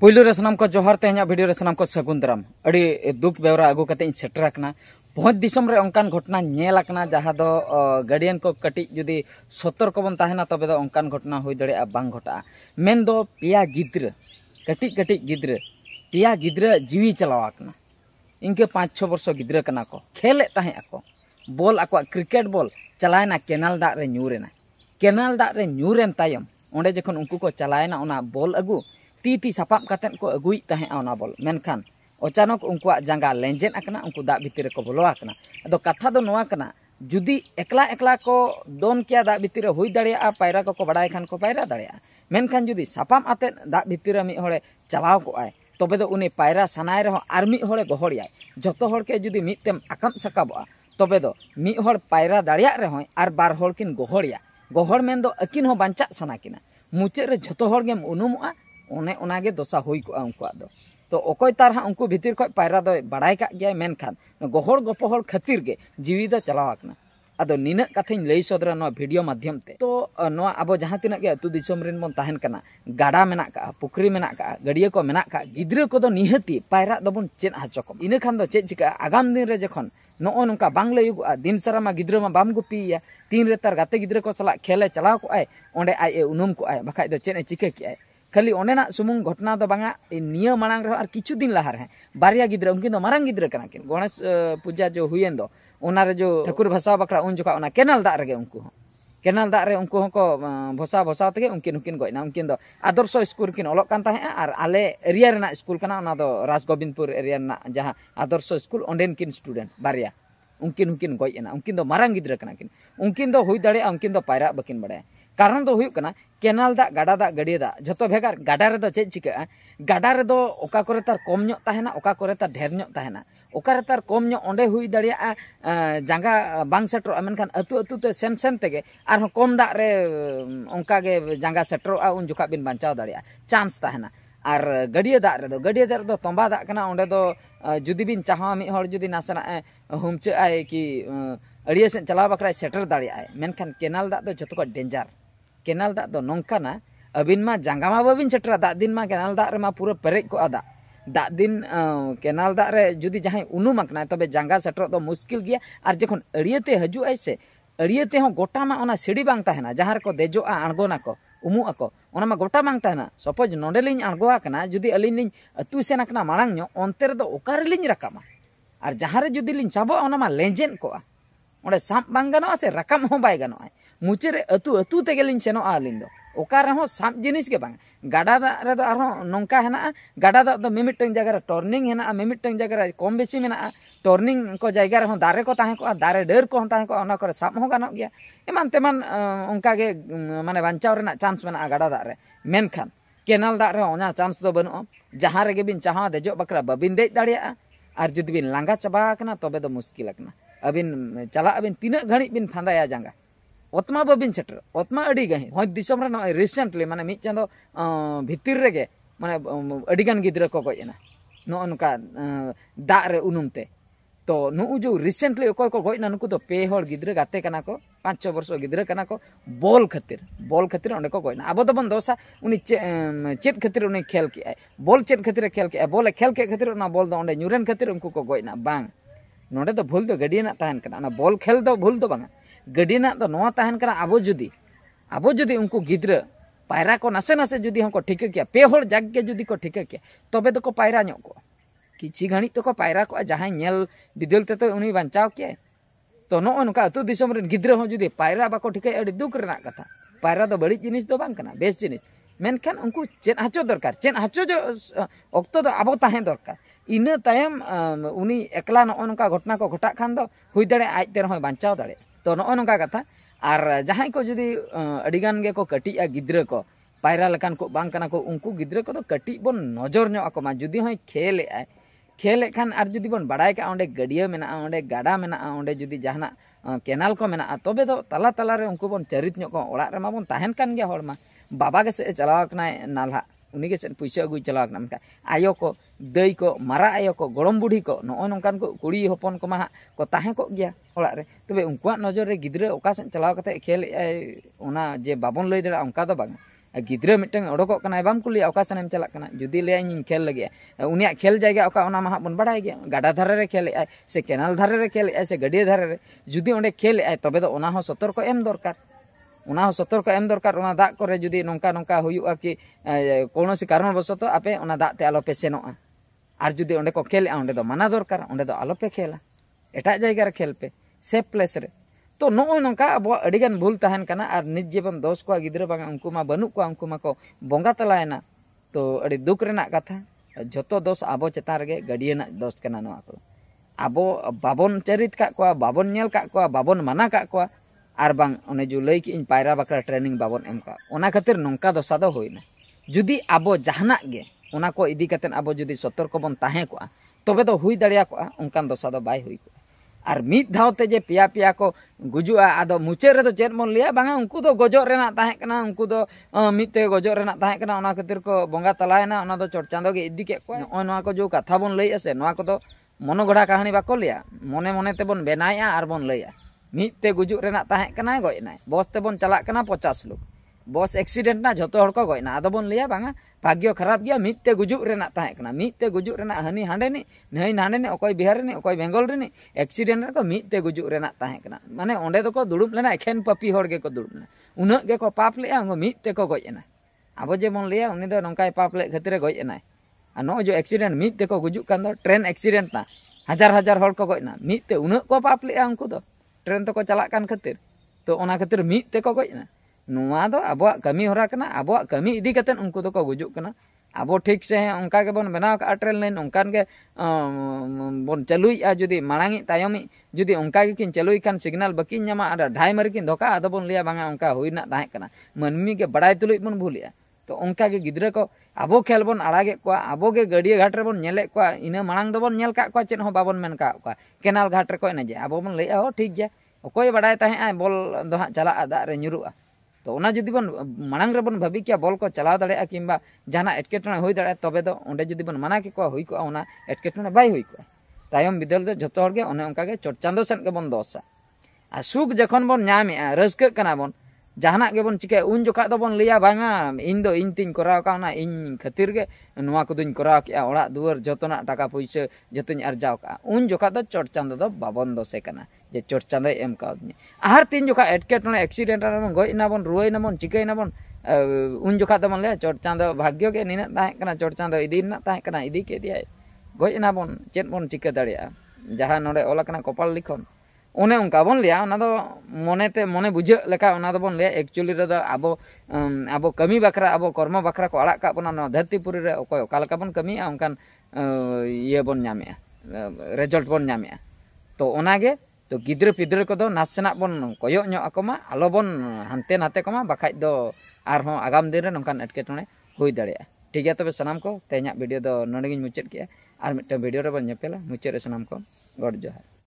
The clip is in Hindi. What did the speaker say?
पुलू रे सनाम को जोहार तेहना वीडियो रे सनाम को सगुन दाराम अड़ी दुख बेवरा आगू कते इन सेटर आकना बहुत दिसम रे अंकान घटना नेल आकना जहां दो गार्डियन को कटी जुदी सतर्क बन ताहेना तबे दो अंकान घटना होई दड़ेया बांग घटा मेन दो पिया गिद्र कटी गिद्र पिया गिद्र जीवी चलाव आकना इनके 5-6 वर्ष गिद्र कना को खेले ताहे आको बॉल आको क्रिकेट बॉल चलायना केनाल दा रे न्यूरेना केनाल दा रे न्यूरेन तायम ओंडे जखन उनको को चलायना ओना बॉल अगू ती सापाब कतेन को अगुई ताहे ओना बॉल मेनखान अचानक उनको जांगा लेंजेन आकना उनको दा भितर को बोलो आकना अदो कथा दो नोआ कना जुदी एकला एकला को दोन किया दा भितर हुई दाड़िया पायरा को बड़ाय खान को पायरा दाड़िया मेनखान जुदी सापाम आते दा भितर मी होड़े चलाव को आय तबे दो उनी पायरा सनाय रहो आर मी होड़े गोहड़िया जतो होड़ के जुदी मितेम आकम सकाबा तबे दो मी होड़ पायरा दाड़िया रहो आर बार होड़ किन गोहड़िया गोहड़ मेन दो अकिन हो बांचा सना किना मुचे रे जतो होड़ गेम उनुमुआ ओने ओनागे दोसा हुई को उनका दो तो ओकोय तार हा उनको भीतर को पायरा दो बड़ाय का गया मेनखान गोहड़ गपोहड़ खातिर के जीवी दो चलाव आकना अदो निना कथाइन लई सदरा नो वीडियो माध्यम ते तो नो अब जहां तिना के अतु दिसम रिन बन ताहेन कना गाडा मेना का पुखरी मेना का गड़िया को मेना का गिद्रा को दो निहती पायरा दबन चेन हाचको इने खान दो चेक चिका आगाम दिन रे जखन नो नोका बांग लयुग दिन सारा मा गिद्रा मा बाम गुपिया तीन रे तार गाते गिद्रा को चला खेले चलाव को आय ओंडे आय उनुम को आय बखाय दो चेन चिका की आय खाली ओनेना सुमुंग घटना दो बांगा निया मांग रहे और किछु दिन लहार है बारिया गिद्रा उनकिन दो मारंग गिद्रा कना किन गणेश पूजा जो हुएन दो ओनारे जो ठाकुर भाषा बकरा उन जोखा ओना केनाल दा रे उनको केनाल दा रे उनको को भोसा तगे उनकिन गयना उनकिन दो आदर्श स्कूल किन ओलक कान ताहे और आले एरिया रेना स्कूल कना ओना दो राजगोविंदपुर एरिया ना जहां आदर्श स्कूल ओंडेन किन स्टूडेंट बारिया उनकिन गयना उनकिन दो मारंग गिद्रा कना किन उनकिन दो हुई दाड़े उनकिन दो पायरा बकिन बड़े कारण दो हुई कना केनाल दा गाडा दा गड़िया दा जतो भेगार गाडा रे दो चेक चिका गाडा रे दो ओका करे तार कम ᱧᱚᱜ ताहेना ओका करे तार ढेर ᱧᱚᱜ ताहेना ओका रे तार कम ᱧᱚᱜ ओंडे हुई दाड़िया जांगा बांग सेटर मेनखान अतु अतु ते सेन तेगे आर कम दा रे ओंका गे जांगा सेटर उन जोखा बिन बांचाव दाड़िया चांस ताहेना आर गड़िया दा रे दो तंबा दा कना ओंडे दो जुदी बिन चाहा मी हर जुदी नासना हुमचे आय कि अड़िया से चलाव बकरा सेटर दाड़िया मेनखान केनाल दा दो जतो को डेंजर केनाल दा दो नोंकाना अबिन मा जांगा मा बाबिन सेटरा दा दिन मा केनाल दा रे मा पूरा पेरेज को आदा दा दिन केनाल दा रे जुदी जहां उनुम आकना तबे जांगा सेटर दो मुश्किल गया और जखन अड़ियते हजु ऐसे अड़ियते हो गोटा मा ओना सीढ़ी बांग ताहेना जहां रे को देजो आणगोना को उमु आको ओना मा गोटा बांग ताहेना सपोज नोंडे लिन आणगो आकना जुदी अलिन लिन अतु सेन आकना मांग नो ओनते रे दो ओकार लिन रकामा और जहां रे जुदी लिन चाबो ओना मा लेंजेन को ओंडे साम बांग गानो से रकम हो बाय गानो मुचे रे अतु तेगे लिन सेनो आलिन दो ओका रे हो साम जिनिस के बांग गाडा दा रे दो आरो नोंका हेना गाडा दा दो मिमिटंग जगह रे टर्निंग हेना मिमिटंग जगह रे कम बेसी मेना टर्निंग को जगह रे हो दारे को ताहे को दारे डेर को ताहे को ओना करे साम हो गानो गया एमान तेमान ओंका गे माने बांचाव रेना चांस मेना गाडा दा रे मेनखान केनाल दा रे ओना चांस दो बनो जहां रे गे बिन चाहा देजो बकरा बबिन देज दाड़िया और जुदी बिन लांगा चबा कना तबे दो मुश्किल आकना अबिन चला अबिन तीना घड़ी बिन फांदाया जांगा ओतमा बबिन सेटर ओतमा अड़ी गही होय दिसम रे रिसेंटली माने मी चांदो भितिर रेगे माने अड़ीगान गिद्रा को गयना नो अनका दा रे उनुमते तो नु जो रिसेंटली ओकोय को गयना नुकु तो पे होड़ गिद्रा गाते कना को 5-6 वर्ष गिद्रा कना को बॉल खातिर ओंडे को गयना अब तो बन दोसा उनी चेत खातिर उनी खेल के बॉल चेत खातिर खेल के बॉल खेल के खातिर ना बॉल दो ओंडे न्यूरेन खातिर उनको को गयना बांग नोडे तो भूल दो गडिया ना ताहन कना ना बॉल खेल दो भूल दो बांग गडिया दो नोआ ताहन कना आबो जुदी उनको गिद्रा पायरा को नासे जुदी हमको ठीक किया पे होड़ जाग के जुदी को ठीक किया तबे तो को पायरा ᱧᱚᱜ को किछि घणी तो को पायरा को जहां नेल दिदल ते तो उनी बांचाव के तो नो नका अतु दिसम रे गिद्रा हो जुदी पायरा बाको ठीक अड़ी दुख रेना कथा पायरा दो बड़ी जिनिस दो बांग कना बेस जिनिस मेनखान उनको चेन हाचो दरकार चेन हाचो जो ऑक्तो दो आबो ताहे दरकार इना तायम उनी एकला नो नका घटना को घटा खान दो हुई दाड़े आज ते रहो बांचाव दाड़े तो नो नका कथा और जहां को जुदी अड़ीगान गे को कटिया गिद्रा को पायरा लकान को बांग कना को उनको गिद्रा को तो कटी बन नजर ᱧᱚᱜ ako मा जुदी होय खेले खान और जुदी बन बड़ाय का ओंडे गड़िया मेना ओंडे गाडा मेना ओंडे जुदी जहाना केनाल को मेना तबे दो तला तला रे उनको बन चरित ᱧᱚᱜ को ओड़ा रे मा बन ताहेन कान गया होड़ मा बाबा के से चलाव कना नालहा उनी के से पैसा अगुई चलाव कना मका आयो को दई को मारा आयो को गड़म बुढ़ी को नो नोंकान को कुड़ी हपन को मा को ताहे को गया ओड़ा रे तबे उनकुआ नजर रे गिद्रा ओका से चलाव कते खेल ओना जे बाबन लई दरा उनका दो बांग गिद्रा मिटन ओडोक बाम कुलिया ओका सनेम चलाकना जुदी ले इन खेल लगे उनिया खेल जायगा ओका ओना मा बन बाड़ाय गया गाडा धारे रे खेल से केनाल धारे रे खेल से गडिया धारे रे जुदी ओंडे खेल तबे दो ओना हो सतर्क एम दरकार ओना हो सतर्क एम दरकार ओना दाग करे जुदी नोंका नोंका हुयुआ कि कोनोसी कारण बसत आपे ओना दाग ते आलो पे सेनोआ आर जुदी ओंडे को खेल ओंडे दो माना दरकार ओंडे दो आलो पे खेला एटा जायगा रे खेल पे सेफ प्लेस रे तो नोय नोंका अब अडिगान भूल तहन कना आर निज जेबन दोष को गिद्रा बांगा उनको मा बनु को उनको मा को बोंगा तलायना तो अड़ी दुख रेना कथा जतो दोष आबो चेतान रेगे गडियना दोष कना नोआ को आबो बाबन चरित का को बाबन नेल का को बाबन माना का को आर बांग ओने जो लई कि इन पायरा बकरा ट्रेनिंग बाबन एम का ओना खातिर नोंका दोसा दो होइना जुदी आबो जहाना गे ओना को इदी कतेन आबो जुदी सतर्क बन ताहे को तबे दो हुई दाड़िया को उनकान दोसा दो बाय हुई को और मिद धावते जे पिया पिया को गुजुआ आदो मुचे रे दो चेत मन लिया बांगा उनको दो गजो रेना ताहे कना उनको दो मिते गजो रेना ताहे कना ओना खातिर को बोंगा तलायना ओना दो चोट चांदो गे इदी के को नोआ को जो कथा बन लई आसे नोआ को दो मनोगढ़ा कहानी बाको लिया मने मने ते बन बेनाया आर बन लइया मिते गुजु रेना ताहे कना गयना बस ते बन चला कना 50 लोग बस एक्सीडेंट ना झोतो हड़ को गयना आदो बन लिया बांगा भाग्य खराब गया मिते गुजु रेना ताहे कना मिते गुजु रेना हनी हांडे नि नई नांडे नि ओकय बिहार रे नि ओकय बेंगल रे नि एक्सीडेंट रे को मिते गुजु रेना ताहे कना माने ओंडे दो को दुड़ुब लेना एखेन पपी हड़ गे को दुड़ुब लेना उना गे को पाप ले अंगो मिते को गयना आबो जे बन लिया उनी दो नंकाय पाप ले खतिर गयना आ नो जो एक्सीडेंट मिते को गुजु कान दो ट्रेन एक्सीडेंट ना हजार हजार हड़ को गयना मिते उना को पाप ले उनको दो ट्रेन तो को चला कान खतिर तो ओना खतिर मिते को गयना नुआ दो आबो कमी होरा कना आबो कमी इदी कतेन उनको दो को गुजु कना आबो ठीक से उनका के बन बनाव का ट्रेन लाइन उनकान के बन चलुइया जुदी मांगी तायमी जुदी उनका के किन चलुइ खान सिग्नल बकिन न्यामा आदा ढाई मर किन धोका आदो बन लिया बांगा उनका हुइना ताहे कना मनमी के बड़ाई तुलुइ बन भूलिया तो उनका के गिद्रा को आबो खेल बन आड़ागे को आबो के गडिया घाट रे बन नेले को इना मांग दो बन नेल का को चेन हो बाबन मेन का केनाल घाट रे को ने जे आबो बन लइया हो ठीक गया ओकोय बड़ाई ताहे आ बोल दो हा चला आदा रे nyuruआ तो ओना जुदी बन मांग रे बन भाबी क्या बोल को चलाव दाड़े किंबा जाना एटकेटने होई दाड़े तबे दो ओंडे जुदी बन माना के को होई को ओना एटकेटने बाय होई को तायम बिदल दो जतो हर गे ओने उनका के चोट चांदो सेन के बन दोसा आ सुख जखन बन न्यामे रस्क कना बन जहाना के बन चिके उन जोखा दो बन लिया बांगा इन दो इन तिन कराव का ना इन खतिर गे नोआ को दुन कराव के ओड़ा दुवर जतना टाका पैसा जतनी अर्जाव का उन जोखा दो चोट चांदो दो बाबन दो से कना जे चोट चांदो एम का आहार तीन जोखा एटकेटने एक्सीडेंट बन गयना बन रुवैना बन चिकैना बन उन जोखा दो बन ले चोट चांदो भाग्य के निना ताहे कना चोट चांदो इदी ना ताहे कना इदी के दिया गयना बन चेत बन चिका दाड़िया जहां नोडे ओला कना कपाल लिखन ओने उनका बन लिया ओना दो मनेते मने बुझे लेका ओना दो बन लिया एक्चुअली रे दो आबो आबो कमी बखरा आबो कर्म बखरा को आड़ा का बना धरतीपुरी रे ओकय ओका लेका बन कमी उनकान ये बन न्यामे रिजल्ट बन न्यामे तो ओनागे तो गिद्रा पिद्रा को दो नासना बन कोयो ᱧᱚᱜ आकोमा आलो बन हानते नाते कोमा बाखाय दो आर हो आगाम दिन रे नोंकान एटकेटणे हुई दाड़िया ठीक गया तबे सनाम को तेहना वीडियो दो नोंडे गिन मुचाद किया आर मिटे वीडियो रे बन नेपेला मुचाद रे सनाम को गॉड जोहार।